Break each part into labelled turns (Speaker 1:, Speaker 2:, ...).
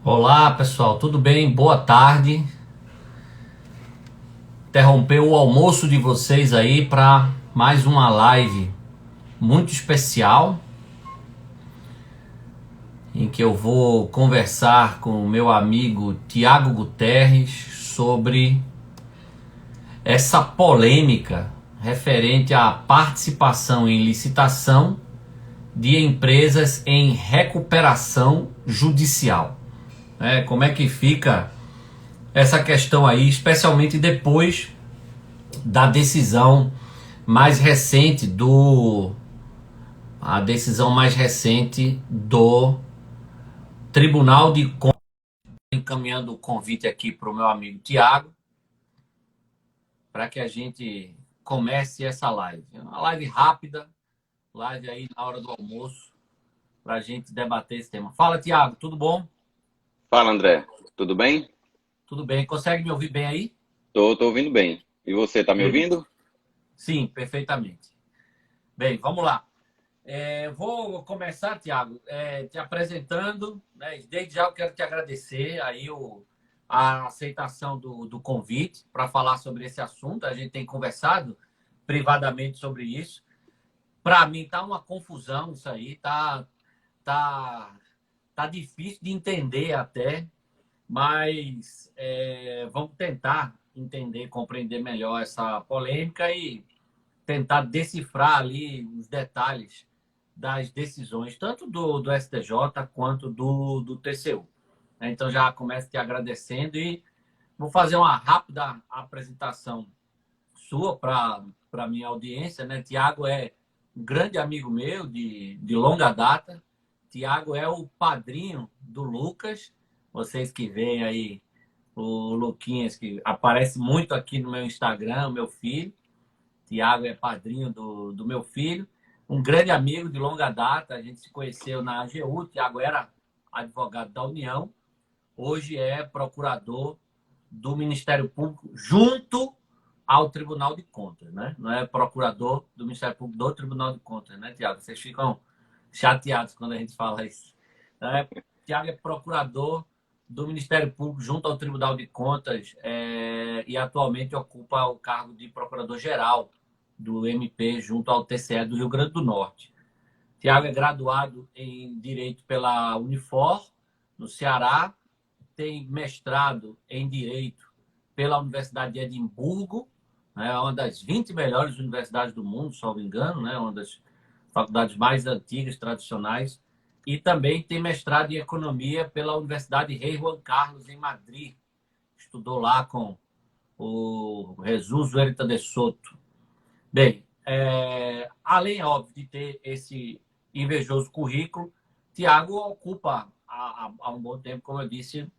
Speaker 1: Olá pessoal, tudo bem? Boa tarde. Interrompeu o almoço de vocês aí para mais uma live muito especial em que eu vou conversar com o meu amigo Tiago Guterres sobre essa polêmica referente à participação em licitação de empresas em recuperação judicial. Como é que fica essa questão aí, especialmente depois da decisão mais recente do a decisão mais recente do Tribunal de Contas, encaminhando o convite aqui para o meu amigo Tiago, para que a gente comece essa live. Uma live rápida, live aí na hora do almoço, para a gente debater esse tema. Fala, Tiago, tudo bom?
Speaker 2: Fala, André. Tudo bem?
Speaker 1: Tudo bem? Consegue me ouvir bem aí?
Speaker 2: Tô ouvindo bem. E você, tá me
Speaker 1: Beleza.
Speaker 2: ouvindo?
Speaker 1: Sim, perfeitamente. Bem, vamos lá. Vou começar, Tiago, te apresentando, né? Desde já eu quero te agradecer aí a aceitação do convite para falar sobre esse assunto. A gente tem conversado privadamente sobre isso. Para mim tá uma confusão isso aí, tá, tá difícil de entender até, mas vamos tentar entender, compreender melhor essa polêmica e tentar decifrar ali os detalhes das decisões, tanto do STJ quanto do TCU. Então, já começo te agradecendo e vou fazer uma rápida apresentação sua para a minha audiência. Né? Tiago é um grande amigo meu de longa data. Tiago é o padrinho do Lucas. Vocês que veem aí o Luquinhas, que aparece muito aqui no meu Instagram, meu filho. Tiago é padrinho do meu filho, um grande amigo de longa data. A gente se conheceu na AGU. Tiago era advogado da União, hoje é procurador do Ministério Público junto ao Tribunal de Contas, né? Não é procurador do Ministério Público do Tribunal de Contas, né, Tiago? Vocês ficam chateados quando a gente fala isso. Tiago é procurador do Ministério Público junto ao Tribunal de Contas e atualmente ocupa o cargo de procurador-geral do MP junto ao TCE do Rio Grande do Norte. Tiago é graduado em Direito pela Unifor, no Ceará, tem mestrado em Direito pela Universidade de Edimburgo, né, uma das 20 melhores universidades do mundo, se não me engano, né, uma das faculdades mais antigas, tradicionais, e também tem mestrado em Economia pela Universidade Rei Juan Carlos, em Madrid. Estudou lá com o Jesus Huerta de Soto. Bem, além, óbvio, de ter esse invejoso currículo, Tiago ocupa há um bom tempo, como eu disse,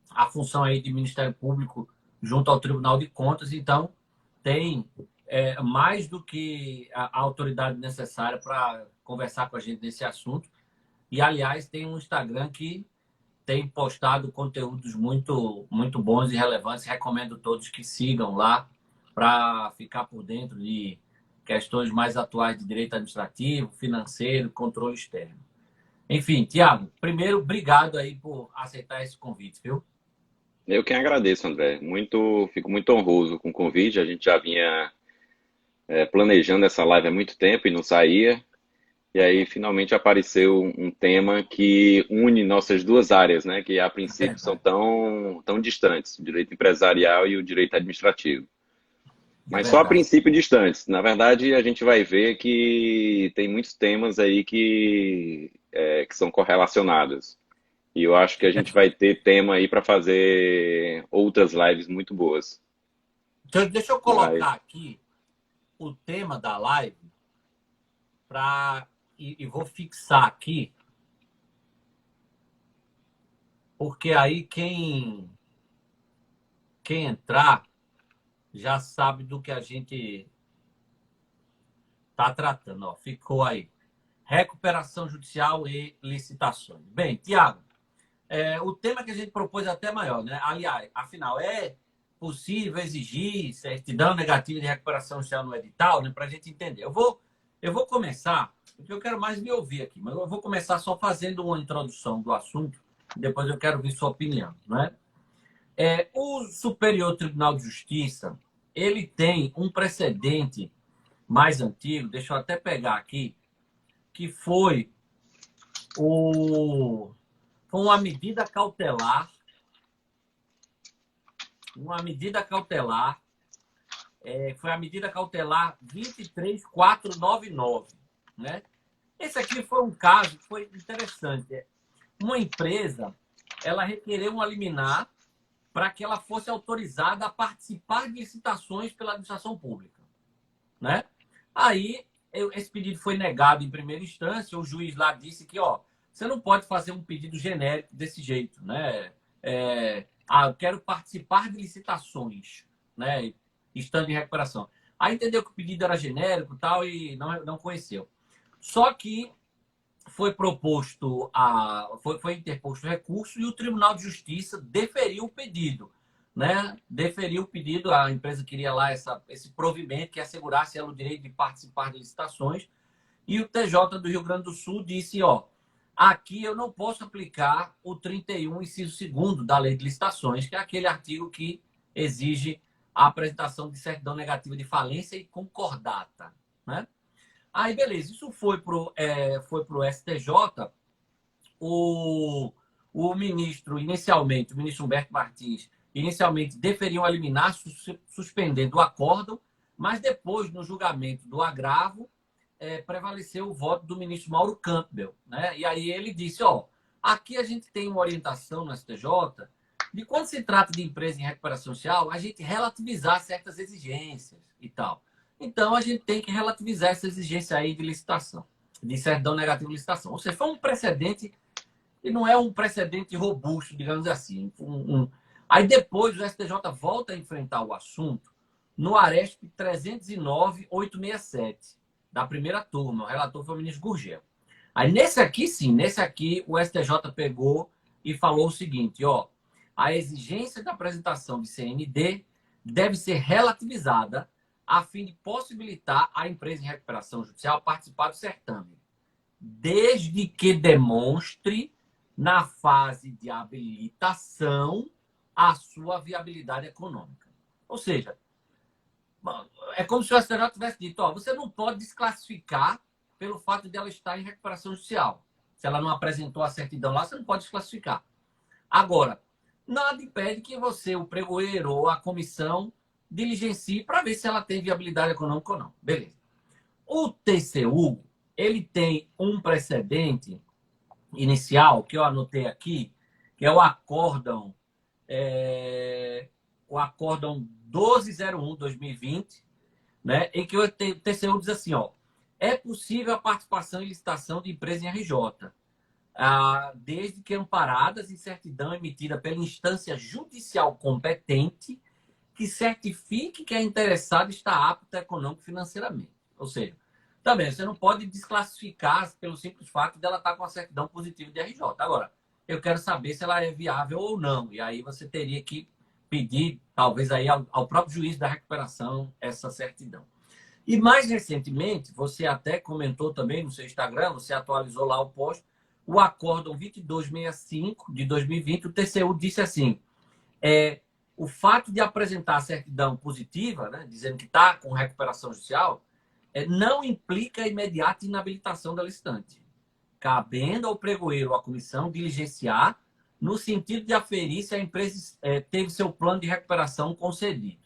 Speaker 1: a função aí de Ministério Público junto ao Tribunal de Contas. Então, tem mais do que a autoridade necessária para conversar com a gente nesse assunto. E, aliás, tem um Instagram que tem postado conteúdos muito bons e relevantes. Recomendo todos que sigam lá para ficar por dentro de questões mais atuais de direito administrativo, financeiro, controle externo. Enfim, Tiago, primeiro, obrigado aí por aceitar esse convite, viu?
Speaker 2: Eu quem agradeço, André. Fico muito honroso com o convite. A gente já vinha planejando essa live há muito tempo e não saía. E aí finalmente apareceu um tema que une nossas duas áreas, né? Que a
Speaker 1: É
Speaker 2: princípio são
Speaker 1: verdade.
Speaker 2: tão distantes, o direito empresarial e o direito administrativo.
Speaker 1: É
Speaker 2: Mas só a
Speaker 1: verdade.
Speaker 2: princípio distantes. Na verdade, a gente vai ver que tem muitos temas aí que são correlacionados. E eu acho que a gente vai ter tema aí para fazer outras lives muito boas.
Speaker 1: Então, deixa eu
Speaker 2: Mas
Speaker 1: colocar aqui o tema da live e vou fixar aqui, porque aí quem entrar já sabe do que a gente está tratando. Ó, ficou aí. Recuperação judicial e licitações. Bem, Tiago, o tema que a gente propôs é até maior, né? Aliás, afinal, é possível exigir certidão negativa de recuperação judicial no edital, né? Para a gente entender. Eu vou começar, porque eu quero mais me ouvir aqui, mas eu vou começar só fazendo uma introdução do assunto depois eu quero ver sua opinião, né? O Superior Tribunal de Justiça, ele tem um precedente mais antigo, deixa eu até pegar aqui, que foi uma medida cautelar, foi a medida cautelar 23499, né? Esse aqui foi um caso que foi interessante. Uma empresa, ela requereu uma liminar para que ela fosse autorizada a participar de licitações pela administração pública, né? Aí, esse pedido foi negado em primeira instância, o juiz lá disse que, ó, você não pode fazer um pedido genérico desse jeito, né? Eu quero participar de licitações, né? Estando em recuperação. Aí entendeu que o pedido era genérico e tal, e não conheceu. Só que foi interposto recurso e o Tribunal de Justiça deferiu o pedido, né? Deferiu o pedido, a empresa queria lá esse provimento que assegurasse ela o direito de participar de licitações, e o TJ do Rio Grande do Sul disse, ó, aqui eu não posso aplicar o 31, inciso 2º da Lei de Licitações, que é aquele artigo que exige a apresentação de certidão negativa de falência e concordata, né? Aí, beleza, isso foi pro STJ. O ministro, inicialmente, o ministro Humberto Martins, inicialmente deferiu a liminar suspendendo o acórdão, mas depois, no julgamento do agravo, prevaleceu o voto do ministro Mauro Campbell, né? E aí ele disse, ó, aqui a gente tem uma orientação no STJ de quando se trata de empresa em recuperação social, a gente relativizar certas exigências e tal. Então, a gente tem que relativizar essa exigência aí de licitação, de certidão negativa de licitação. Ou seja, foi um precedente que não é um precedente robusto, digamos assim. Aí depois o STJ volta a enfrentar o assunto no Aresp 309.867, da primeira turma. O relator foi o ministro Gurgel. Aí nesse aqui o STJ pegou e falou o seguinte, ó, a exigência da apresentação de CND deve ser relativizada a fim de possibilitar a empresa em recuperação judicial participar do certame, desde que demonstre, na fase de habilitação, a sua viabilidade econômica. Ou seja, é como se o STJ tivesse dito, ó, você não pode desclassificar pelo fato de ela estar em recuperação judicial. Se ela não apresentou a certidão lá, você não pode desclassificar. Agora, nada impede que você, o pregoeiro ou a comissão, diligencie para ver se ela tem viabilidade econômica ou não. Beleza. O TCU, ele tem um precedente inicial, que eu anotei aqui, que é o acórdão 1201/2020, né, em que o TCU diz assim, ó, é possível a participação em licitação de empresa em RJ, desde que amparadas em certidão emitida pela instância judicial competente que certifique que a interessada está apta econômico e financeiramente. Ou seja, também você não pode desclassificar pelo simples fato dela estar com a certidão positiva de RJ. Agora, eu quero saber se ela é viável ou não. E aí você teria que pedir, talvez, aí ao próprio juiz da recuperação essa certidão. E mais recentemente, você até comentou também no seu Instagram, você atualizou lá o post, o acórdão 2265 de 2020, o TCU disse assim, o fato de apresentar a certidão positiva, né, dizendo que está com recuperação judicial, não implica a imediata inabilitação da licitante, cabendo ao pregoeiro ou à comissão diligenciar no sentido de aferir se a empresa teve seu plano de recuperação concedido,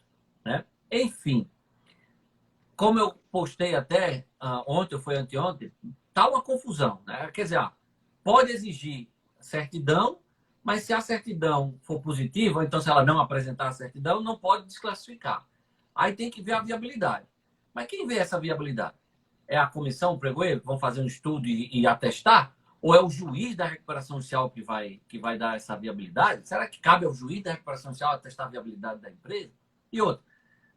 Speaker 1: né? Enfim, como eu postei até ontem ou foi anteontem, está uma confusão, né? Quer dizer, pode exigir certidão, mas se a certidão for positiva, ou então se ela não apresentar a certidão, não pode desclassificar. Aí tem que ver a viabilidade. Mas quem vê essa viabilidade? É a comissão, o pregoeiro, que vão fazer um estudo e atestar? Ou é o juiz da recuperação judicial que vai dar essa viabilidade? Será que cabe ao juiz da recuperação judicial atestar a viabilidade da empresa? E outra,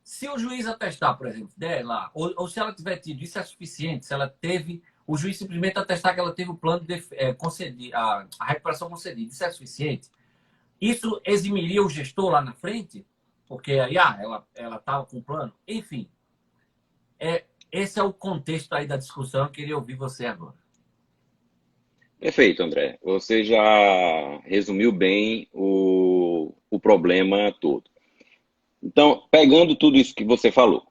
Speaker 1: se o juiz atestar, por exemplo, lá, ou se ela tiver tido, isso é suficiente, se ela teve, o juiz simplesmente atestar que ela teve o plano de conceder, a recuperação concedida, isso é suficiente? Isso eximiria o gestor lá na frente? Porque aí ela estava com o plano? Enfim, esse é o contexto aí da discussão. Eu queria ouvir você agora.
Speaker 2: Perfeito, André. Você já resumiu bem o problema todo. Então, pegando tudo isso que você falou,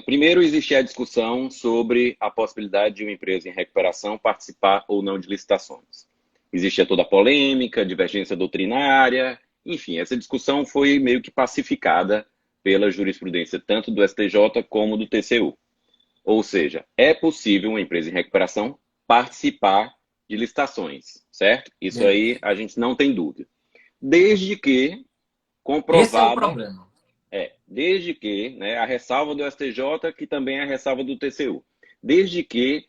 Speaker 2: primeiro existia a discussão sobre a possibilidade de uma empresa em recuperação participar ou não de licitações. Existia toda a polêmica, divergência doutrinária, enfim, essa discussão foi meio que pacificada pela jurisprudência tanto do STJ como do TCU. Ou seja, é possível uma empresa em recuperação participar de licitações, certo? Isso aí
Speaker 1: Beleza.
Speaker 2: a gente não tem dúvida. Desde que
Speaker 1: Esse é o
Speaker 2: comprovada,
Speaker 1: problema.
Speaker 2: desde que, né, a ressalva do STJ, que também é a ressalva do TCU, desde que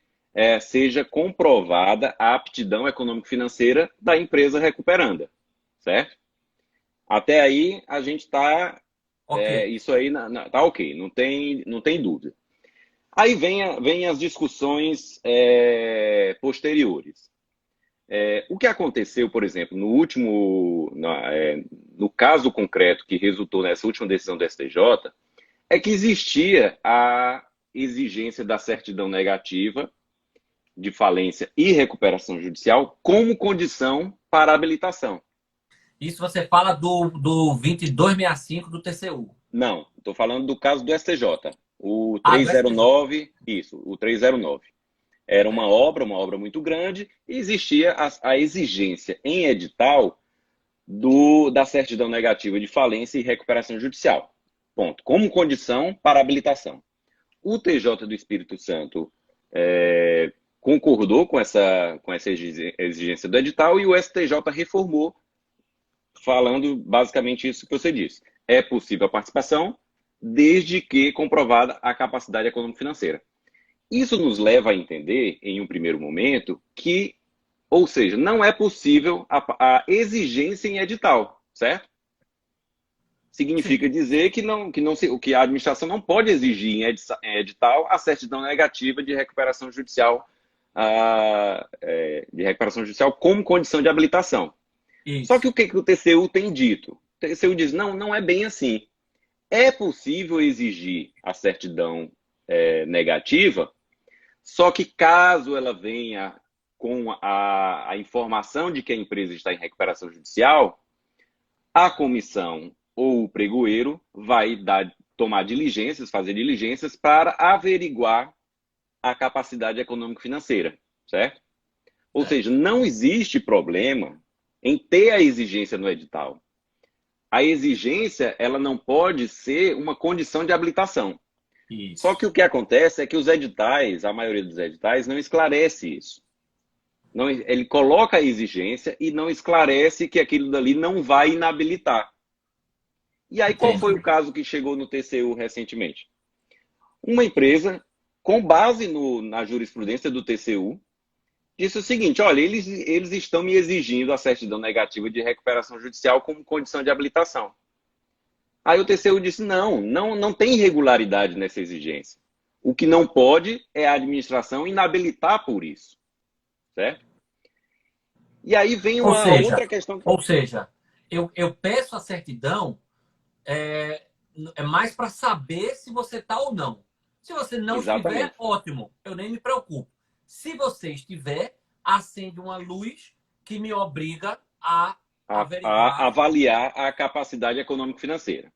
Speaker 2: seja comprovada a aptidão econômico-financeira da empresa recuperanda, certo? Até aí a gente está,
Speaker 1: Ok.
Speaker 2: isso aí tá ok, não tem dúvida. Aí vem as discussões posteriores. O que aconteceu, por exemplo, no caso concreto que resultou nessa última decisão do STJ, é que existia a exigência da certidão negativa de falência e recuperação judicial como condição para habilitação.
Speaker 1: Isso você fala do 2265 do TCU.
Speaker 2: Não, estou falando do caso do STJ, o
Speaker 1: Ah, do STJ.
Speaker 2: 309, isso, o 309. Era uma obra muito grande, e existia a exigência em edital da certidão negativa de falência e recuperação judicial. Ponto. Como condição para habilitação. O TJ do Espírito Santo concordou com essa exigência do edital, e o STJ reformou, falando basicamente isso que você disse. É possível a participação, desde que comprovada a capacidade econômico-financeira. Isso nos leva a entender, em um primeiro momento, que, ou seja, não é possível a exigência em edital, certo?
Speaker 1: Sim,
Speaker 2: Significa dizer que a administração não pode exigir em edital a certidão negativa de recuperação judicial, como condição de habilitação. Só que
Speaker 1: isso.
Speaker 2: o que o TCU tem dito? O TCU diz, não é bem assim. É possível exigir a certidão negativa, só que caso ela venha com a informação de que a empresa está em recuperação judicial, a comissão ou o pregoeiro vai tomar diligências, fazer diligências para averiguar a capacidade econômico-financeira, certo? Ou seja,
Speaker 1: Certo.
Speaker 2: não existe problema em ter a exigência no edital. A exigência, ela não pode ser uma condição de habilitação. Só que
Speaker 1: Isso.
Speaker 2: o que acontece é que os editais, a maioria dos editais, não esclarece isso. Não, ele coloca a exigência e não esclarece que aquilo dali não vai inabilitar. E aí, qual foi o
Speaker 1: Entendi.
Speaker 2: caso que chegou no TCU recentemente? Uma empresa, com base na jurisprudência do TCU, disse o seguinte: olha, eles estão me exigindo a certidão negativa de recuperação judicial como condição de habilitação. Aí o TCU disse: não tem irregularidade nessa exigência. O que não pode é a administração inabilitar por isso, certo? E aí vem
Speaker 1: Ou
Speaker 2: uma
Speaker 1: seja,
Speaker 2: outra questão.
Speaker 1: ou seja, eu peço a certidão é, é mais para saber se você está ou não. Se você não estiver,
Speaker 2: Exatamente.
Speaker 1: ótimo, eu nem me preocupo. Se você estiver, acende uma luz que me obriga a
Speaker 2: A
Speaker 1: averiguar.
Speaker 2: avaliar a capacidade econômico-financeira.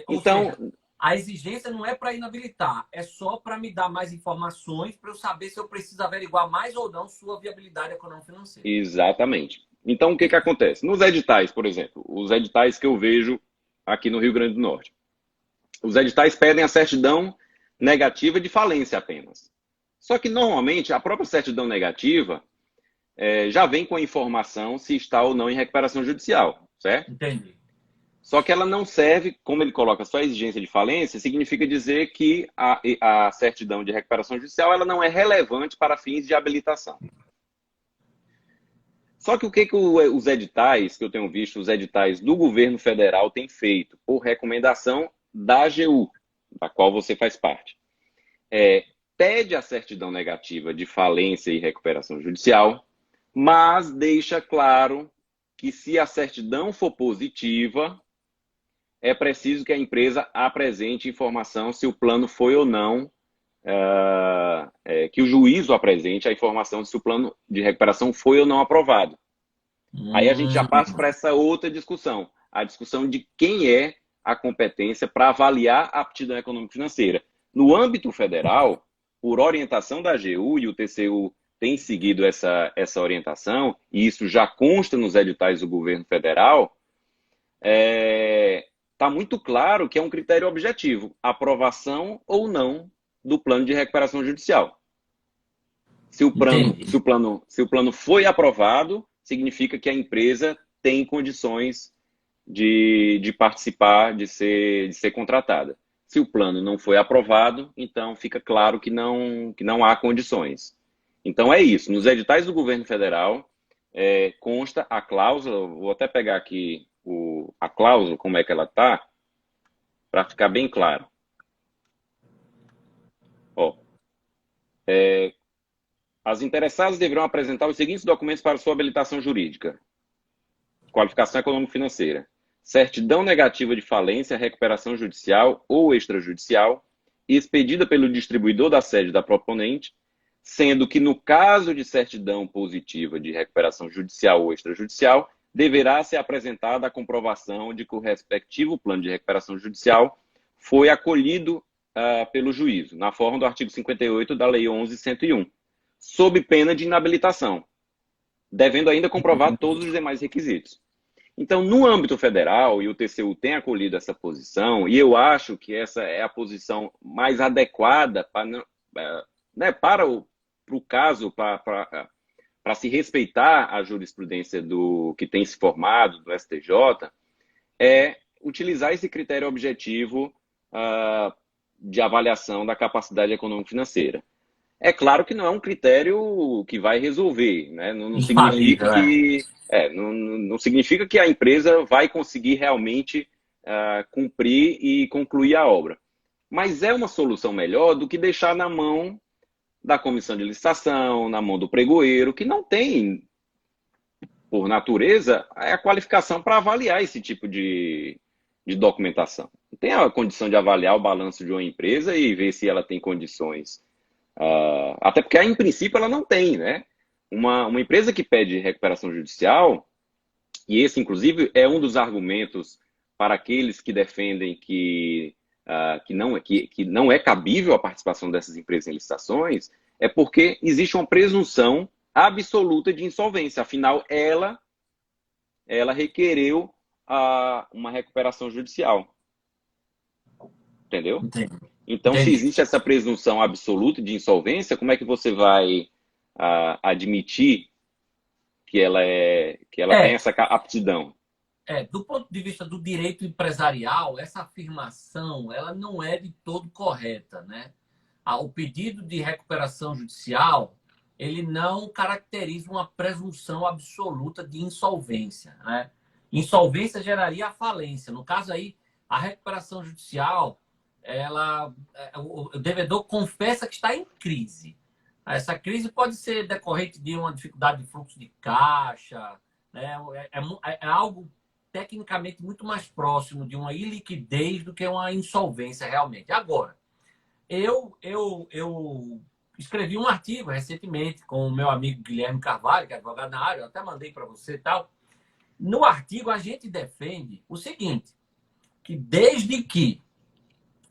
Speaker 1: Ou
Speaker 2: Então,
Speaker 1: seja, a exigência não é para inabilitar, é só para me dar mais informações para eu saber se eu preciso averiguar mais ou não sua viabilidade econômico-financeira.
Speaker 2: exatamente. Então, o que acontece? Nos editais, por exemplo, os editais que eu vejo aqui no Rio Grande do Norte, os editais pedem a certidão negativa de falência apenas. Só que, normalmente, a própria certidão negativa já vem com a informação se está ou não em recuperação judicial, certo?
Speaker 1: Entendi.
Speaker 2: Só que ela não serve, como ele coloca só a exigência de falência, significa dizer que a certidão de recuperação judicial ela não é relevante para fins de habilitação. Só que os editais, que eu tenho visto, os editais do governo federal têm feito, por recomendação da AGU, da qual você faz parte, pede a certidão negativa de falência e recuperação judicial, mas deixa claro que se a certidão for positiva, é preciso que a empresa apresente informação se o plano foi ou não que o juízo apresente a informação de se o plano de recuperação foi ou não aprovado. Aí a gente já parte para essa outra discussão, a discussão de quem é a competência para avaliar a aptidão econômico-financeira. No âmbito federal, por orientação da AGU, e o TCU tem seguido essa orientação, e isso já consta nos editais do governo federal, está muito claro que é um critério objetivo, aprovação ou não do plano de recuperação judicial. Se o plano foi aprovado, significa que a empresa tem condições de participar, de ser contratada. Se o plano não foi aprovado, então fica claro que não há condições. Então é isso. Nos editais do governo federal consta a cláusula, vou até pegar aqui a cláusula, como é que ela está, para ficar bem claro. Ó, as interessadas deverão apresentar os seguintes documentos para sua habilitação jurídica: qualificação econômico-financeira, certidão negativa de falência, recuperação judicial ou extrajudicial, expedida pelo distribuidor da sede da proponente, sendo que, no caso de certidão positiva de recuperação judicial ou extrajudicial, deverá ser apresentada a comprovação de que o respectivo plano de recuperação judicial foi acolhido pelo juízo, na forma do artigo 58 da Lei 11.101, sob pena de inabilitação, devendo ainda comprovar todos os demais requisitos. Então, no âmbito federal, e o TCU tem acolhido essa posição, e eu acho que essa é a posição mais adequada para o caso, para se respeitar a jurisprudência que tem se formado do STJ, é utilizar esse critério objetivo de avaliação da capacidade econômico-financeira. É claro que não é um critério que vai resolver, né? Não significa não significa que a empresa vai conseguir realmente cumprir e concluir a obra. Mas é uma solução melhor do que deixar na mão da comissão de licitação, na mão do pregoeiro, que não tem, por natureza, a qualificação para avaliar esse tipo de documentação. Não tem a condição de avaliar o balanço de uma empresa e ver se ela tem condições. Até porque, em princípio, ela não tem, né? Uma empresa que pede recuperação judicial, e esse, inclusive, é um dos argumentos para aqueles que defendem que não é cabível a participação dessas empresas em licitações, é porque existe uma presunção absoluta de insolvência. Afinal, ela requereu uma recuperação judicial. Entendeu?
Speaker 1: Entendi.
Speaker 2: Então, se existe essa presunção absoluta de insolvência, como é que você vai admitir que ela tem essa aptidão?
Speaker 1: Do ponto de vista do direito empresarial, essa afirmação ela não é de todo correta, né? O pedido de recuperação judicial ele não caracteriza uma presunção absoluta de insolvência, né? Insolvência geraria a falência. No caso aí, a recuperação judicial, o devedor confessa que está em crise. Essa crise pode ser decorrente de uma dificuldade de fluxo de caixa, né? É algo tecnicamente muito mais próximo de uma iliquidez do que uma insolvência realmente. Agora, eu escrevi um artigo recentemente com o meu amigo Guilherme Carvalho, que é advogado na área, eu até mandei para você e tal. No artigo, a gente defende o seguinte, que desde que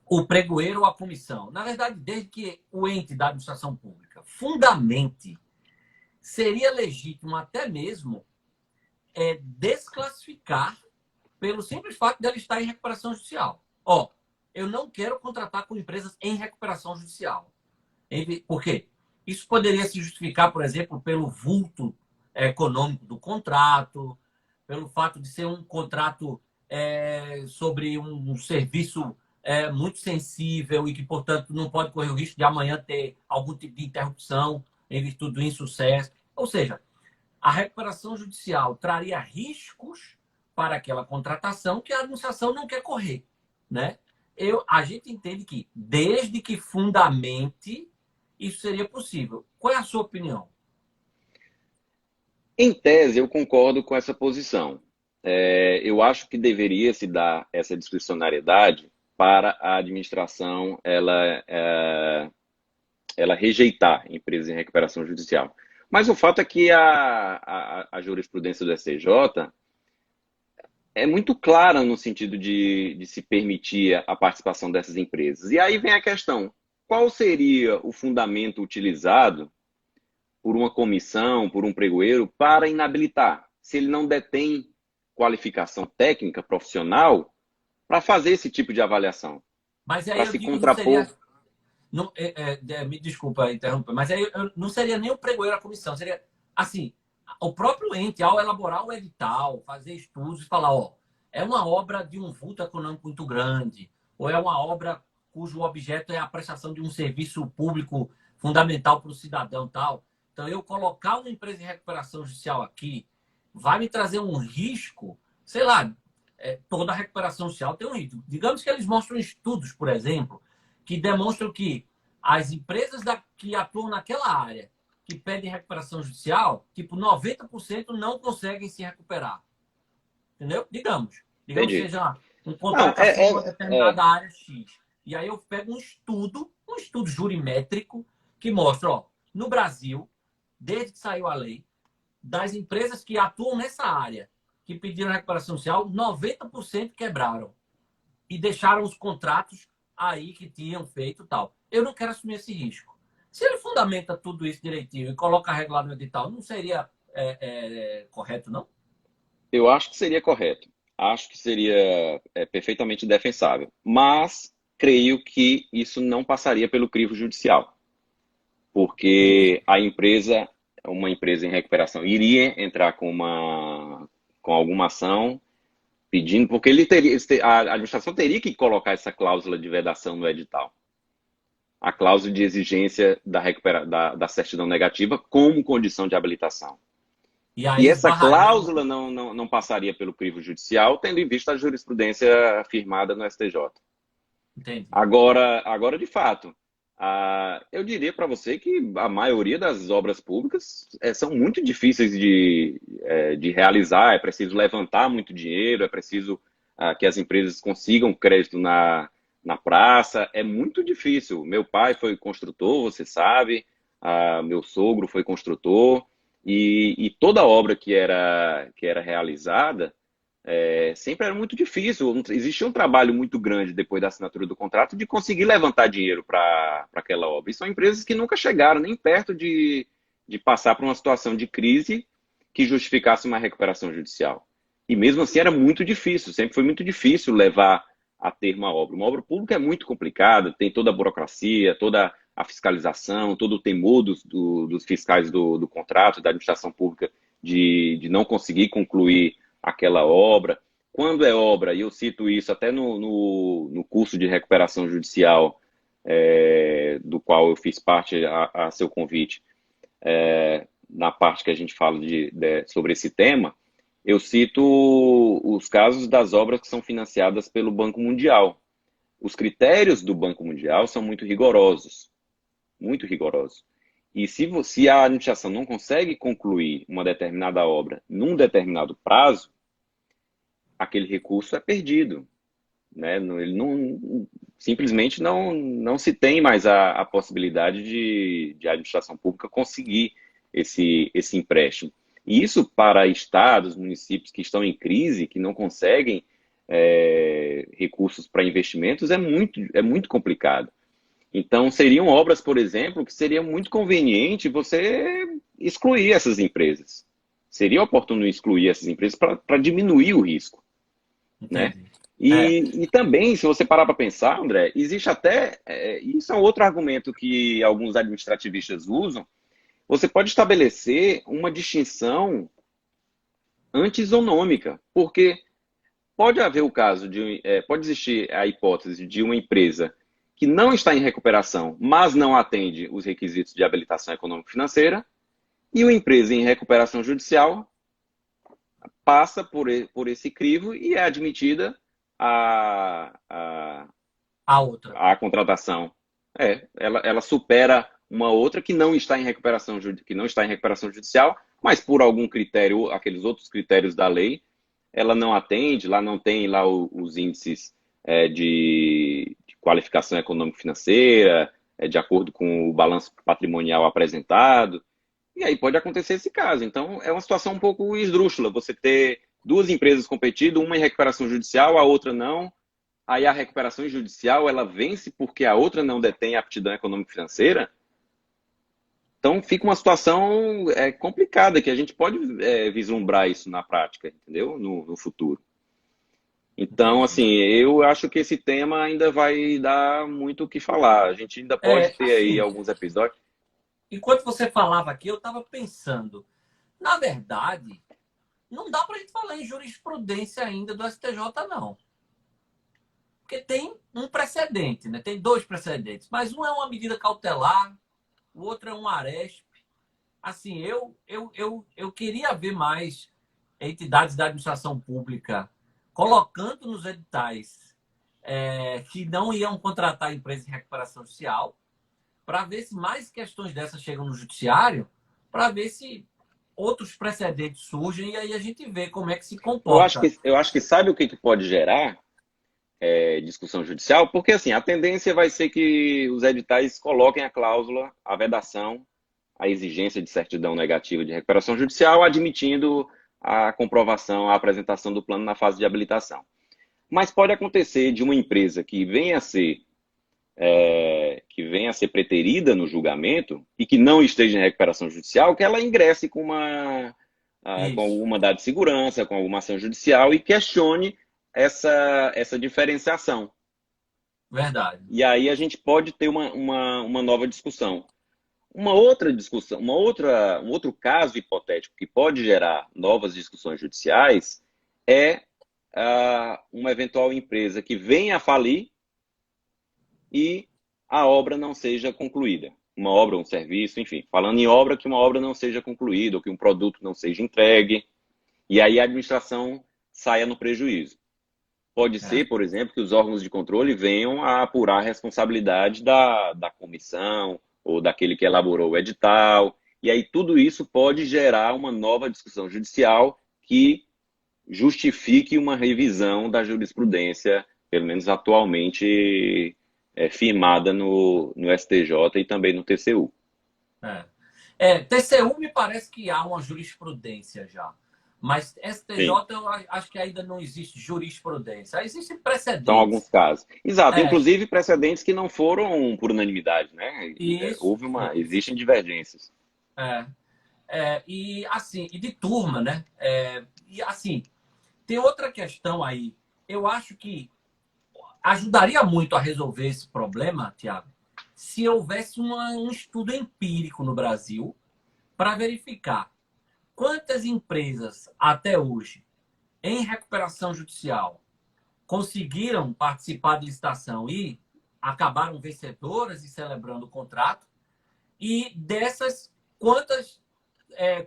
Speaker 1: o pregoeiro ou a comissão, na verdade, desde que o ente da administração pública fundamente, seria legítimo até mesmo desclassificar pelo simples fato de ela estar em recuperação judicial. Eu não quero contratar com empresas em recuperação judicial. Por quê? Isso poderia se justificar, por exemplo, pelo vulto econômico do contrato, pelo fato de ser um contrato sobre um serviço muito sensível e que, portanto, não pode correr o risco de amanhã ter algum tipo de interrupção em virtude do insucesso. Ou seja, a recuperação judicial traria riscos para aquela contratação que a administração não quer correr, né? A gente entende que, desde que fundamente, isso seria possível. Qual é a sua opinião?
Speaker 2: Em tese, eu concordo com essa posição. Eu acho que deveria se dar essa discricionariedade para a administração ela rejeitar empresas em recuperação judicial. Mas o fato é que a jurisprudência do STJ é muito clara no sentido de se permitir a participação dessas empresas. E aí vem a questão: qual seria o fundamento utilizado por uma comissão, por um pregoeiro, para inabilitar, se ele não detém qualificação técnica, profissional, para fazer esse tipo de avaliação,
Speaker 1: Mas aí
Speaker 2: para
Speaker 1: eu
Speaker 2: se
Speaker 1: digo, não seria.
Speaker 2: contrapor?
Speaker 1: Não, me desculpa interromper, mas aí não seria nem o pregoeiro a comissão, seria assim, o próprio ente, ao elaborar o edital, fazer estudos e falar, ó, é uma obra de um vulto econômico muito grande, ou é uma obra cujo objeto é a prestação de um serviço público fundamental para o cidadão tal. Então, eu colocar uma empresa em recuperação judicial aqui vai me trazer um risco, sei lá, toda recuperação judicial tem um risco. Digamos que eles mostram estudos, por exemplo, que demonstram que as empresas que atuam naquela área, que pedem recuperação judicial, tipo, 90% não conseguem se recuperar. Entendeu? Digamos que
Speaker 2: Entendi.
Speaker 1: seja um
Speaker 2: Não,
Speaker 1: contratação numa
Speaker 2: é.
Speaker 1: determinada área X. E aí eu pego um estudo jurimétrico, que mostra, ó, no Brasil, desde que saiu a lei, das empresas que atuam nessa área, que pediram recuperação judicial, 90% quebraram e deixaram os contratos aí que tinham feito tal. Eu não quero assumir esse risco. Se ele fundamenta tudo isso direitinho e coloca a regra lá no edital, não seria correto, não?
Speaker 2: Eu acho que seria correto. Acho que seria perfeitamente defensável. Mas creio que isso não passaria pelo crivo judicial,
Speaker 1: Entendi.
Speaker 2: porque uma empresa em recuperação, iria entrar com alguma ação pedindo, porque a administração teria que colocar essa cláusula de vedação no edital. A cláusula de exigência da certidão negativa como condição de habilitação.
Speaker 1: E
Speaker 2: E
Speaker 1: aí
Speaker 2: essa
Speaker 1: esbarraria
Speaker 2: cláusula
Speaker 1: no.
Speaker 2: não passaria pelo crivo judicial, tendo em vista a jurisprudência firmada no STJ.
Speaker 1: Entendi.
Speaker 2: Agora de fato, eu diria para você que a maioria das obras públicas são muito difíceis de realizar, é preciso levantar muito dinheiro, é preciso que as empresas consigam crédito na praça, é muito difícil. Meu pai foi construtor, você sabe, meu sogro foi construtor, e toda obra que era realizada sempre era muito difícil. Existia um trabalho muito grande depois da assinatura do contrato de conseguir levantar dinheiro para aquela obra. E são empresas que nunca chegaram nem perto de passar por uma situação de crise que justificasse uma recuperação judicial. E mesmo assim era muito difícil, sempre foi muito difícil levar a ter uma obra. Uma obra pública é muito complicada, tem toda a burocracia, toda a fiscalização, todo o temor dos fiscais do contrato, da administração pública, de não conseguir concluir aquela obra. Quando é obra, e eu cito isso até no curso de recuperação judicial, do qual eu fiz parte a seu convite, na parte que a gente fala sobre esse tema, eu cito os casos das obras que são financiadas pelo Banco Mundial. Os critérios do Banco Mundial são muito rigorosos, muito rigorosos. E se a administração não consegue concluir uma determinada obra num determinado prazo, aquele recurso é perdido, né? Ele não, simplesmente não se tem mais a possibilidade de a administração pública conseguir esse empréstimo. E isso para estados, municípios que estão em crise, que não conseguem recursos para investimentos, é muito complicado. Então, seriam obras, por exemplo, que seria muito conveniente você excluir essas empresas. Seria oportuno excluir essas empresas para diminuir o risco, né?
Speaker 1: Entendi. É,
Speaker 2: E também, se você parar para pensar, André, existe até, isso é um outro argumento que alguns administrativistas usam, você pode estabelecer uma distinção antisonômica, porque pode haver o caso pode existir a hipótese de uma empresa que não está em recuperação, mas não atende os requisitos de habilitação econômico-financeira, e uma empresa em recuperação judicial passa por esse crivo e é admitida a, a,
Speaker 1: a outra.
Speaker 2: a contratação. Ela supera uma outra que não está em recuperação judicial, mas por algum critério, aqueles outros critérios da lei, ela não atende, lá não tem lá os índices de qualificação econômico-financeira, de acordo com o balanço patrimonial apresentado. E aí pode acontecer esse caso. Então, é uma situação um pouco esdrúxula, você ter duas empresas competindo, uma em recuperação judicial, a outra não. Aí a recuperação judicial, ela vence porque a outra não detém aptidão econômico-financeira. Então, fica uma situação complicada, que a gente pode vislumbrar isso na prática, entendeu? No futuro. Então,
Speaker 1: Entendi.
Speaker 2: assim, eu acho que esse tema ainda vai dar muito o que falar. A gente ainda pode ter aí
Speaker 1: Assim,
Speaker 2: alguns episódios.
Speaker 1: enquanto você falava aqui, eu estava pensando, na verdade, não dá para a gente falar em jurisprudência ainda do STJ, não. Porque tem um precedente, né? Tem dois precedentes, mas um é uma medida cautelar, o outro é um aresp. Assim, eu queria ver mais entidades da administração pública colocando nos editais que não iam contratar empresas de recuperação judicial, para ver se mais questões dessas chegam no judiciário, para ver se outros precedentes surgem e aí a gente vê como é que se comporta.
Speaker 2: Eu acho que sabe o que, que pode gerar discussão judicial? Porque, assim, a tendência vai ser que os editais coloquem a cláusula, a vedação, a exigência de certidão negativa de recuperação judicial, admitindo a comprovação, a apresentação do plano na fase de habilitação. Mas pode acontecer de uma empresa que venha a ser preterida no julgamento e que não esteja em recuperação judicial, que ela ingresse com
Speaker 1: Isso,
Speaker 2: algum mandado de segurança, com alguma ação judicial e questione essa diferenciação.
Speaker 1: verdade.
Speaker 2: E aí a gente pode ter uma nova discussão. Uma outra discussão, um outro caso hipotético que pode gerar novas discussões judiciais é uma eventual empresa que venha a falir e a obra não seja concluída. Uma obra, um serviço, enfim, falando em obra, que uma obra não seja concluída, ou que um produto não seja entregue, e aí a administração saia no prejuízo. Pode
Speaker 1: É,
Speaker 2: ser, por exemplo, que os órgãos de controle venham a apurar a responsabilidade da comissão ou daquele que elaborou o edital, e aí tudo isso pode gerar uma nova discussão judicial que justifique uma revisão da jurisprudência, pelo menos atualmente firmada no STJ e também no TCU.
Speaker 1: é. TCU me parece que há uma jurisprudência já. Mas
Speaker 2: Sim,
Speaker 1: STJ eu acho que ainda não existe jurisprudência. Existem
Speaker 2: são alguns
Speaker 1: precedentes.
Speaker 2: casos. Exato,
Speaker 1: É,
Speaker 2: inclusive precedentes que não foram por unanimidade, né?
Speaker 1: isso, isso.
Speaker 2: Existem divergências.
Speaker 1: É, e assim, e de turma, né? E assim, tem outra questão aí. Eu acho que ajudaria muito a resolver esse problema, Tiago, se houvesse um estudo empírico no Brasil para verificar quantas empresas até hoje em recuperação judicial conseguiram participar de licitação e acabaram vencedoras e celebrando o contrato, e dessas, quantas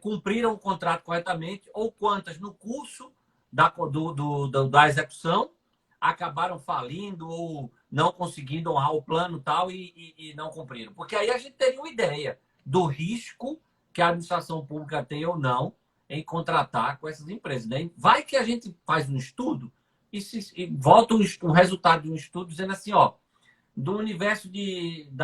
Speaker 1: cumpriram o contrato corretamente ou quantas no curso da execução acabaram falindo ou não conseguindo honrar o plano tal e não cumpriram. Porque aí a gente teria uma ideia do risco que a administração pública tem ou não em contratar com essas empresas. Né? Vai que a gente faz um estudo e volta um resultado de um estudo dizendo assim, ó, do universo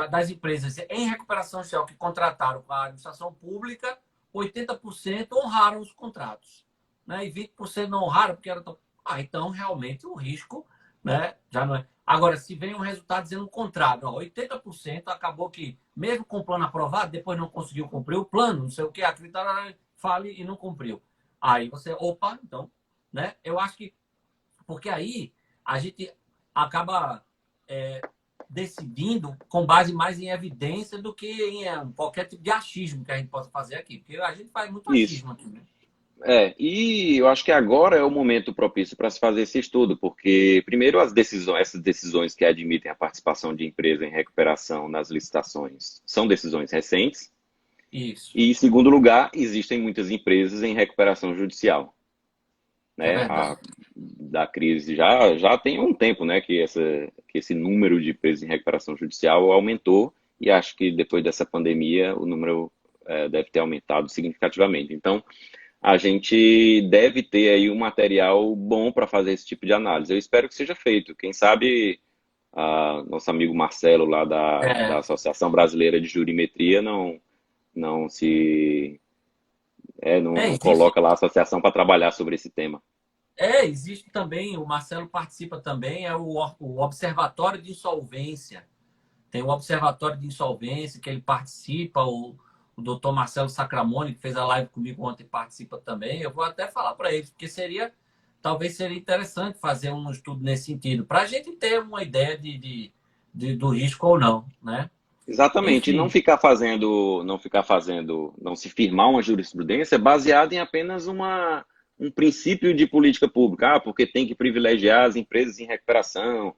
Speaker 1: das empresas em recuperação social que contrataram com a administração pública, 80% honraram os contratos. Né? E 20% não honraram porque era tão... então, realmente, o risco, né, já não é. Agora, se vem um resultado dizendo o contrário, ó, 80% acabou que, mesmo com o plano aprovado, depois não conseguiu cumprir o plano, não sei o que, acreditaram, fale e não cumpriu. Aí você, opa, então, né? Eu acho que, porque aí a gente acaba decidindo com base mais em evidência do que em qualquer tipo de achismo que a gente possa fazer aqui. Porque a gente faz muito
Speaker 2: Isso.
Speaker 1: achismo aqui, né?
Speaker 2: E eu acho que agora é o momento propício para se fazer esse estudo, porque, primeiro, essas decisões que admitem a participação de empresa em recuperação nas licitações são decisões recentes,
Speaker 1: Isso.
Speaker 2: e, em segundo lugar, existem muitas empresas em recuperação judicial.
Speaker 1: É
Speaker 2: Né?
Speaker 1: verdade.
Speaker 2: Da crise já tem um tempo, né, que esse número de empresas em recuperação judicial aumentou, e acho que depois dessa pandemia o número deve ter aumentado significativamente. Então, a gente deve ter aí um material bom para fazer esse tipo de análise. Eu espero que seja feito. Quem sabe nosso amigo Marcelo lá da
Speaker 1: É,
Speaker 2: Associação Brasileira de Jurimetria não se não
Speaker 1: existe,
Speaker 2: coloca lá a associação para trabalhar sobre esse tema.
Speaker 1: existe também, o Marcelo participa também, é o Observatório de Insolvência. Tem o Observatório de Insolvência, que ele participa, o doutor Marcelo Sacramone, que fez a live comigo ontem, participa também. Eu vou até falar para eles, porque talvez seria interessante fazer um estudo nesse sentido, para a gente ter uma ideia do risco ou não, né?
Speaker 2: Exatamente, e
Speaker 1: Enfim,
Speaker 2: não se firmar uma jurisprudência baseada em apenas um princípio de política pública, porque tem que privilegiar as empresas em recuperação,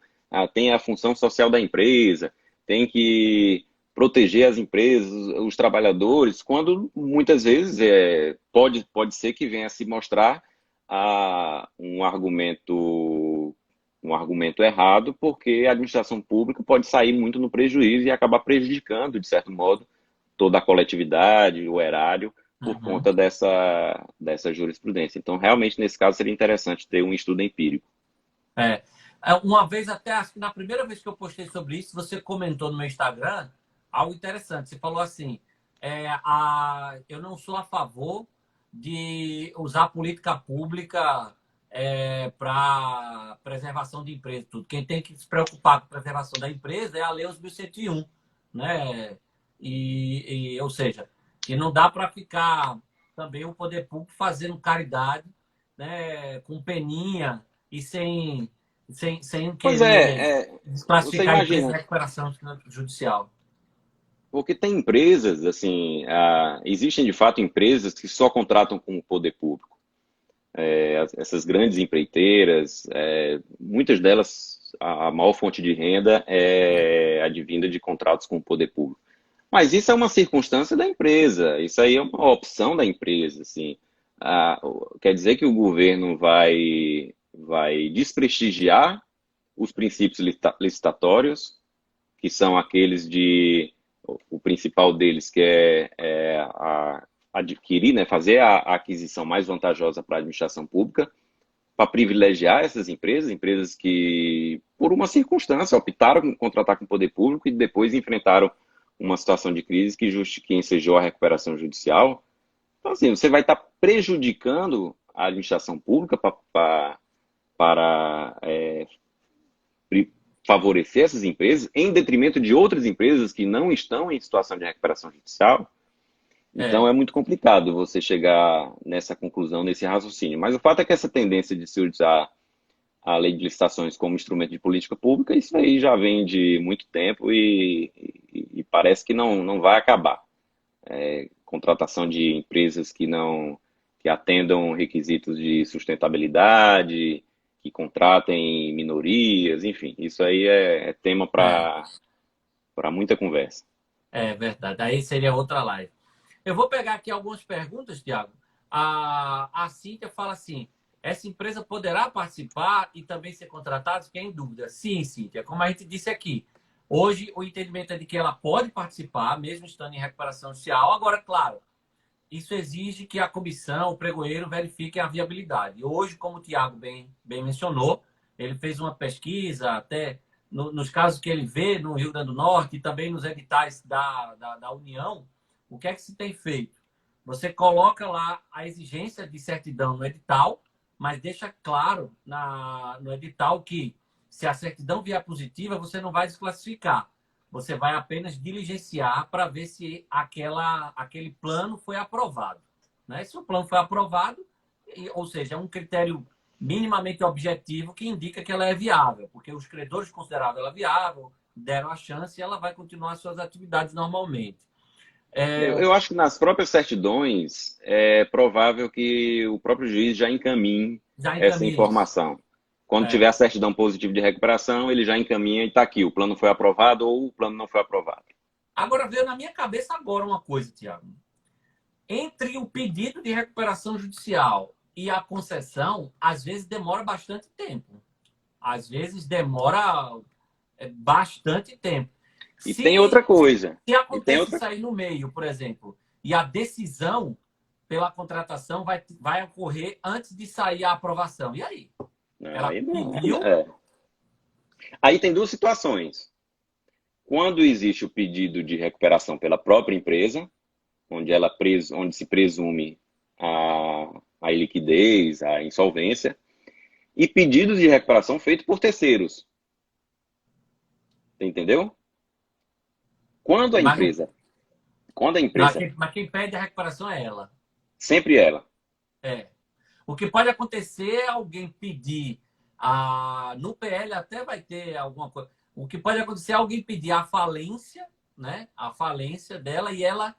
Speaker 2: tem a função social da empresa, tem que proteger as empresas, os trabalhadores, quando muitas vezes pode ser que venha a se mostrar um argumento errado, porque a administração pública pode sair muito no prejuízo e acabar prejudicando, de certo modo, toda a coletividade, o erário, por
Speaker 1: uhum.
Speaker 2: conta dessa jurisprudência. Então, realmente, nesse caso, seria interessante ter um estudo empírico.
Speaker 1: É. Uma vez, até acho que na primeira vez que eu postei sobre isso, você comentou no meu Instagram algo interessante. Você falou assim: eu não sou a favor de usar política pública para preservação de empresa. Tudo. Quem tem que se preocupar com a preservação da empresa é a Lei 11.101, né? Ou seja, que não dá para ficar também o poder público fazendo caridade, né, com peninha e sem
Speaker 2: Pois
Speaker 1: querer
Speaker 2: você
Speaker 1: desclassificar a empresa de
Speaker 2: imagina,
Speaker 1: recuperação judicial.
Speaker 2: porque tem empresas, assim, existem de fato empresas que só contratam com o poder público. Essas grandes empreiteiras, muitas delas, a maior fonte de renda é advinda de contratos com o poder público. Mas isso é uma circunstância da empresa, isso aí é uma opção da empresa, assim. Quer dizer que o governo vai desprestigiar os princípios licitatórios, que são aqueles o principal deles que adquirir, né, fazer a aquisição mais vantajosa para a administração pública, para privilegiar essas empresas que, por uma circunstância, optaram por contratar com o poder público e depois enfrentaram uma situação de crise que ensejou a recuperação judicial. Então, assim, você vai estar prejudicando a administração pública para favorecer essas empresas, em detrimento de outras empresas que não estão em situação de recuperação judicial. Então
Speaker 1: É,
Speaker 2: é muito complicado você chegar nessa conclusão, nesse raciocínio. Mas o fato é que essa tendência de se usar a lei de licitações como instrumento de política pública, isso aí já vem de muito tempo e parece que não vai acabar. Contratação de empresas que atendam requisitos de sustentabilidade, que contratem minorias, enfim, isso aí é tema
Speaker 1: é,
Speaker 2: para muita conversa.
Speaker 1: é verdade. Aí seria outra live. Eu vou pegar aqui algumas perguntas, Tiago. A Cíntia fala assim: essa empresa poderá participar e também ser contratada? Fiquei em dúvida. Sim, Cíntia, como a gente disse aqui. Hoje, o entendimento é de que ela pode participar, mesmo estando em recuperação judicial. Agora, claro, isso exige que a comissão, o pregoeiro, verifique a viabilidade. Hoje, como o Tiago bem mencionou, ele fez uma pesquisa, até nos casos que ele vê no Rio Grande do Norte e também nos editais da União, o que é que se tem feito? Você coloca lá a exigência de certidão no edital, mas deixa claro no edital que, se a certidão vier positiva, você não vai desclassificar. Você vai apenas diligenciar para ver se aquele plano foi aprovado. Né? Se o plano foi aprovado, ou seja, é um critério minimamente objetivo que indica que ela é viável, porque os credores consideraram ela viável, deram a chance e ela vai continuar suas atividades normalmente.
Speaker 2: Eu acho que nas próprias certidões é provável que o próprio juiz já encaminhe
Speaker 1: Já
Speaker 2: essa
Speaker 1: encaminha isso.
Speaker 2: informação. Quando tiver
Speaker 1: É.
Speaker 2: a certidão positiva de recuperação, ele já encaminha e está aqui, o plano foi aprovado ou o plano não foi aprovado.
Speaker 1: Agora veio na minha cabeça agora uma coisa, Tiago. Entre o pedido de recuperação judicial e a concessão, às vezes demora bastante tempo. Às vezes demora bastante tempo.
Speaker 2: E tem outra
Speaker 1: Se,
Speaker 2: coisa.
Speaker 1: se
Speaker 2: E tem
Speaker 1: acontece
Speaker 2: outra.
Speaker 1: isso aí no meio, por exemplo, e a decisão pela contratação vai ocorrer antes de sair a aprovação. E aí?
Speaker 2: Não,
Speaker 1: Ela
Speaker 2: aí não.
Speaker 1: pediu,
Speaker 2: Aí tem duas situações. Quando existe o pedido de recuperação pela própria empresa, onde se presume a iliquidez, a insolvência, e pedidos de recuperação feitos por terceiros. Entendeu? Quando a
Speaker 1: Mas,
Speaker 2: empresa, quando a
Speaker 1: não,
Speaker 2: empresa,
Speaker 1: mas quem pede a recuperação é ela.
Speaker 2: sempre ela.
Speaker 1: É. O que pode acontecer é alguém pedir no PL até vai ter alguma coisa. O que pode acontecer é alguém pedir a falência, né? A falência dela e ela,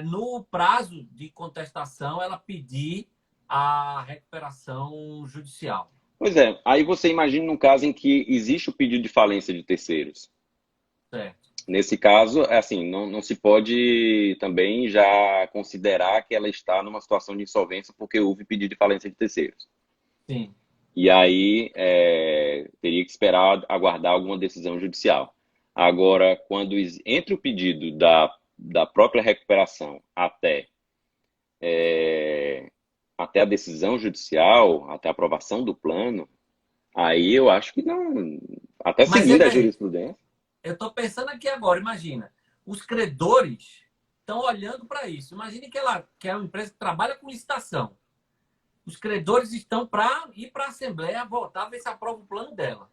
Speaker 1: no prazo de contestação, ela pedir a recuperação judicial.
Speaker 2: Pois é, aí você imagina num caso em que existe o pedido de falência de terceiros.
Speaker 1: Certo.
Speaker 2: Nesse caso, é assim, não se pode também já considerar que ela está numa situação de insolvência porque houve pedido de falência de terceiros.
Speaker 1: Sim.
Speaker 2: E aí teria que esperar aguardar alguma decisão judicial. Agora, quando entre o pedido da própria recuperação até a decisão judicial, até a aprovação do plano, aí eu acho que não. Até
Speaker 1: Mas
Speaker 2: seguir
Speaker 1: é
Speaker 2: a
Speaker 1: bem,
Speaker 2: jurisprudência.
Speaker 1: eu estou pensando aqui agora, imagina, os credores estão olhando para isso. Imagine que é uma empresa que trabalha com licitação. Os credores estão para ir para a Assembleia votar, ver se aprova o plano dela.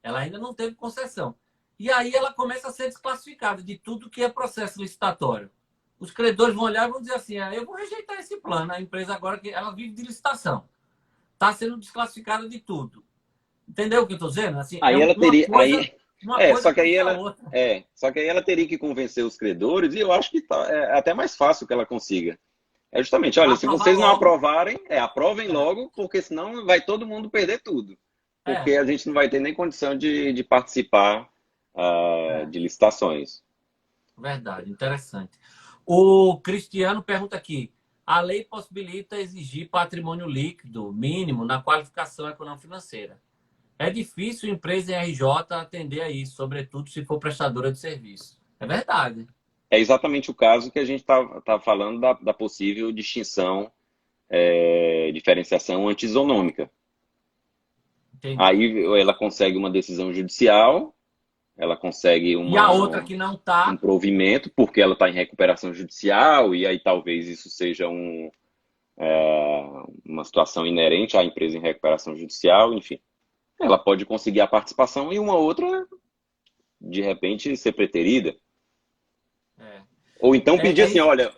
Speaker 1: Ela ainda não teve concessão. E aí ela começa a ser desclassificada de tudo que é processo licitatório. Os credores vão olhar e vão dizer assim: eu vou rejeitar esse plano. A empresa agora que ela vive de licitação. Está sendo desclassificada de tudo. Entendeu o que eu estou dizendo? Assim,
Speaker 2: Aí ela teria.
Speaker 1: uma coisa
Speaker 2: Só que aí
Speaker 1: puxa a
Speaker 2: ela.
Speaker 1: outra.
Speaker 2: Só que aí ela teria que convencer os credores, e eu acho que é até mais fácil que ela consiga. É justamente,
Speaker 1: Para
Speaker 2: olha, se
Speaker 1: aprovar
Speaker 2: vocês não
Speaker 1: logo.
Speaker 2: aprovarem, aprovem logo, porque senão vai todo mundo perder tudo. Porque
Speaker 1: É,
Speaker 2: a gente não vai ter nem condição de participar
Speaker 1: é,
Speaker 2: de licitações.
Speaker 1: verdade, interessante. O Cristiano pergunta aqui: a lei possibilita exigir patrimônio líquido mínimo na qualificação econômico-financeira. É difícil empresa em RJ atender a isso, sobretudo se for prestadora de serviço. É verdade.
Speaker 2: É exatamente o caso que a gente tá falando da possível distinção, diferenciação antisonômica.
Speaker 1: Entendi.
Speaker 2: Aí ela consegue uma decisão judicial, ela consegue
Speaker 1: E a outra que não
Speaker 2: um
Speaker 1: está,
Speaker 2: provimento, porque ela está em recuperação judicial, e aí talvez isso seja uma situação inerente à empresa em recuperação judicial, enfim. Ela pode conseguir a participação e uma outra, de repente, ser preterida.
Speaker 1: é,
Speaker 2: Ou então pedir assim,
Speaker 1: isso.
Speaker 2: olha,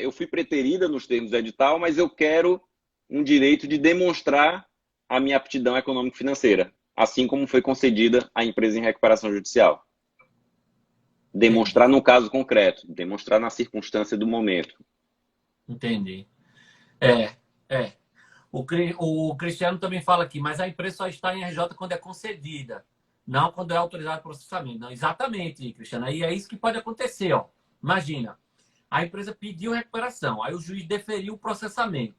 Speaker 2: eu fui preterida nos termos do edital, mas eu quero um direito de demonstrar a minha aptidão econômico-financeira, assim como foi concedida à empresa em recuperação judicial. Demonstrar
Speaker 1: Entendi,
Speaker 2: no caso concreto, demonstrar na circunstância do momento.
Speaker 1: entendi. É, é. O Cristiano também fala aqui, mas a empresa só está em RJ quando é concedida, não quando é autorizado o processamento. Não, exatamente, Cristiano. Aí é isso que pode acontecer, ó. Imagina, a empresa pediu recuperação, aí o juiz deferiu o processamento.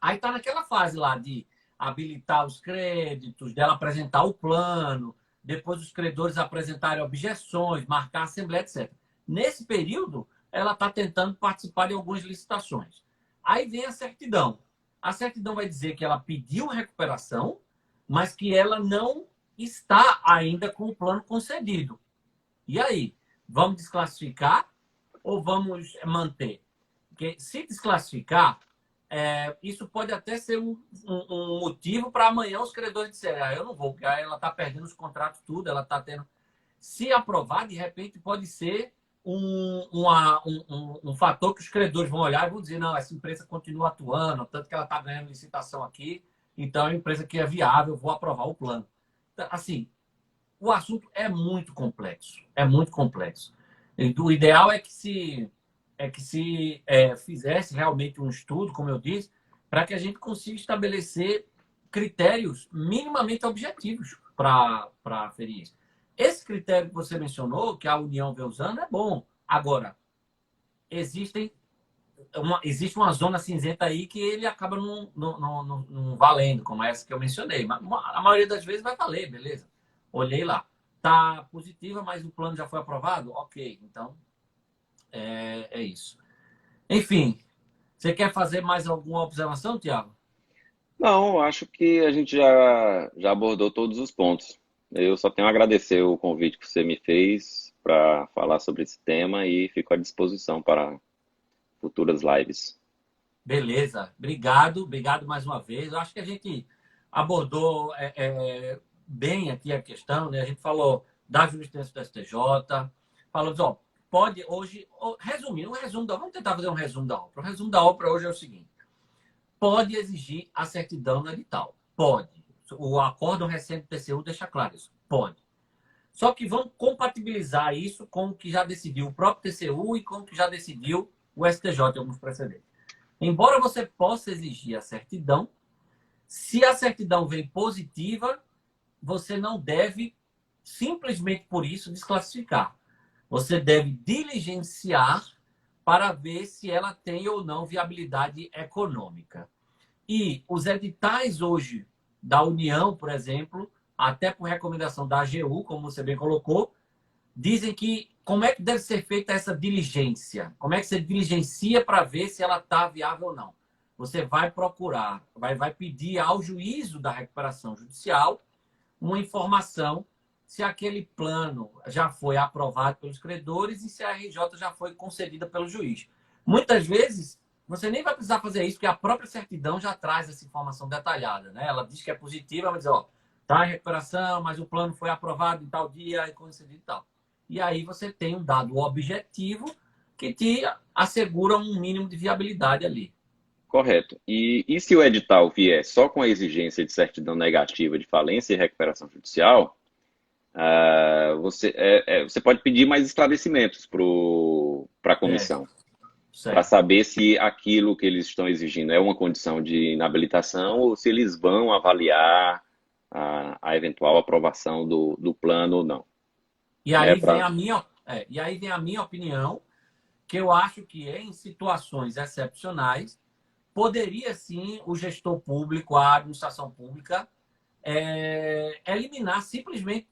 Speaker 1: Aí está naquela fase lá de habilitar os créditos, dela apresentar o plano, depois os credores apresentarem objeções, marcar a assembleia, etc. Nesse período, ela está tentando participar de algumas licitações. Aí vem a certidão. A certidão vai dizer que ela pediu recuperação, mas que ela não está ainda com o plano concedido. E aí? Vamos desclassificar ou vamos manter? Porque se desclassificar, isso pode até ser um motivo para amanhã os credores disserem: eu não vou, porque ela está perdendo os contratos, tudo, ela está tendo. Se aprovar, de repente pode ser um fator que os credores vão olhar e vão dizer: não, essa empresa continua atuando, tanto que ela está ganhando licitação aqui, então é uma empresa que é viável, eu vou aprovar o plano. Então, assim, o assunto é muito complexo, é muito complexo. O ideal é que se fizesse realmente um estudo, como eu disse, para que a gente consiga estabelecer critérios minimamente objetivos para aferir isso. Esse critério que você mencionou, que a União vem usando, é bom. Agora, existe uma zona cinzenta aí que ele acaba não valendo, como essa que eu mencionei. Mas a maioria das vezes vai valer, beleza. Olhei lá. Tá positiva, mas o plano já foi aprovado? Ok, então é isso. Enfim, você quer fazer mais alguma observação, Tiago?
Speaker 2: Não, acho que a gente já abordou todos os pontos. Eu só tenho a agradecer o convite que você me fez para falar sobre esse tema e fico à disposição para futuras lives.
Speaker 1: Beleza, obrigado, obrigado mais uma vez. Eu acho que a gente abordou bem aqui a questão, né? A gente falou da jurisprudência do STJ, falamos, ó, pode hoje, resumindo, vamos tentar fazer um resumo da obra. O resumo da obra hoje é o seguinte: pode exigir a certidão no edital, pode. O acórdão recente do TCU deixa claro isso, pode. Só que vamos compatibilizar isso com o que já decidiu o próprio TCU e com o que já decidiu o STJ em alguns precedentes. Embora você possa exigir a certidão, se a certidão vem positiva, você não deve, simplesmente por isso, desclassificar. Você deve diligenciar para ver se ela tem ou não viabilidade econômica. E os editais hoje da União, por exemplo, até por recomendação da AGU, como você bem colocou, dizem que como é que deve ser feita essa diligência? Como é que você diligencia para ver se ela está viável ou não? Você vai procurar, vai pedir ao juízo da recuperação judicial uma informação se aquele plano já foi aprovado pelos credores e se a RJ já foi concedida pelo juiz. Muitas vezes, você nem vai precisar fazer isso, porque a própria certidão já traz essa informação detalhada, né? Ela diz que é positiva, mas ó, tá em recuperação, mas o plano foi aprovado em tal dia e concedido e tal. E aí você tem um dado objetivo que te assegura um mínimo de viabilidade ali.
Speaker 2: Correto. E se o edital vier só com a exigência de certidão negativa de falência e recuperação judicial, você pode pedir mais esclarecimentos para a
Speaker 1: Certo,
Speaker 2: comissão, para
Speaker 1: certo.
Speaker 2: saber se aquilo que eles estão exigindo é uma condição de inabilitação ou se eles vão avaliar a eventual aprovação do plano ou não.
Speaker 1: E
Speaker 2: Né?
Speaker 1: aí vem a minha opinião, que eu acho que em situações excepcionais poderia sim o gestor público, a administração pública, eliminar simplesmente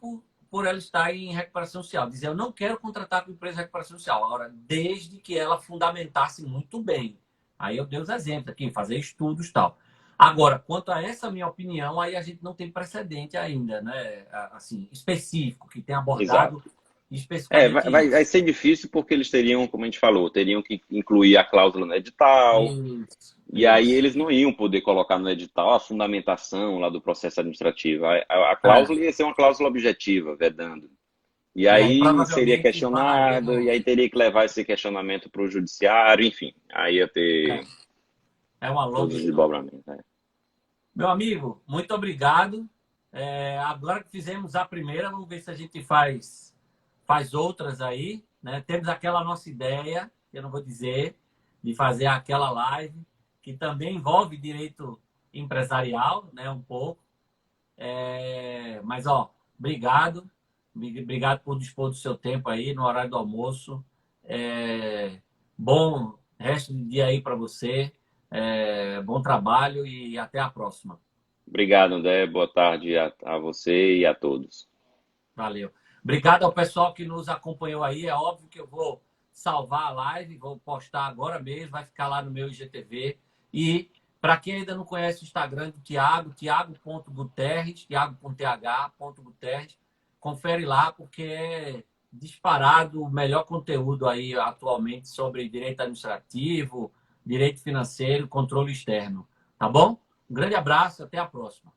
Speaker 1: por ela estar em recuperação social. Dizer, eu não quero contratar com empresa de recuperação social. Agora, desde que ela fundamentasse muito bem. Aí eu dei os exemplos aqui, fazer estudos e tal. Agora, quanto a essa minha opinião, aí a gente não tem precedente ainda, né? Assim, específico, que tenha abordado
Speaker 2: Exato.
Speaker 1: especificamente
Speaker 2: Vai
Speaker 1: isso.
Speaker 2: ser difícil porque eles teriam, como a gente falou, teriam que incluir a cláusula no edital,
Speaker 1: Isso,
Speaker 2: e aí
Speaker 1: isso.
Speaker 2: eles não iam poder colocar no edital a fundamentação lá do processo administrativo. A cláusula ia ser uma cláusula objetiva, vedando. E
Speaker 1: E aí
Speaker 2: aí seria
Speaker 1: provavelmente esbarraria
Speaker 2: questionado, e
Speaker 1: no.
Speaker 2: aí teria que levar esse questionamento para o judiciário, enfim. Aí ia
Speaker 1: É,
Speaker 2: ter
Speaker 1: é uma longa
Speaker 2: todos os
Speaker 1: história.
Speaker 2: desdobramentos. Né?
Speaker 1: Meu amigo, muito obrigado. Agora que fizemos a primeira, vamos ver se a gente faz outras aí. Né? Temos aquela nossa ideia, que eu não vou dizer, de fazer aquela live, que também envolve direito empresarial, né? Um pouco. Mas, ó, obrigado. Obrigado por dispor do seu tempo aí no horário do almoço. Bom resto de dia aí para você. Bom trabalho e até a próxima.
Speaker 2: Obrigado, André. Boa tarde a você e a todos.
Speaker 1: Valeu. Obrigado ao pessoal que nos acompanhou aí. É óbvio que eu vou salvar a live, vou postar agora mesmo, vai ficar lá no meu IGTV. E para quem ainda não conhece o Instagram do Tiago, Tiago.guterres, Tiago.th.guterres, confere lá, porque é disparado o melhor conteúdo aí atualmente sobre direito administrativo, direito financeiro, controle externo. Tá bom? Um grande abraço, até a próxima.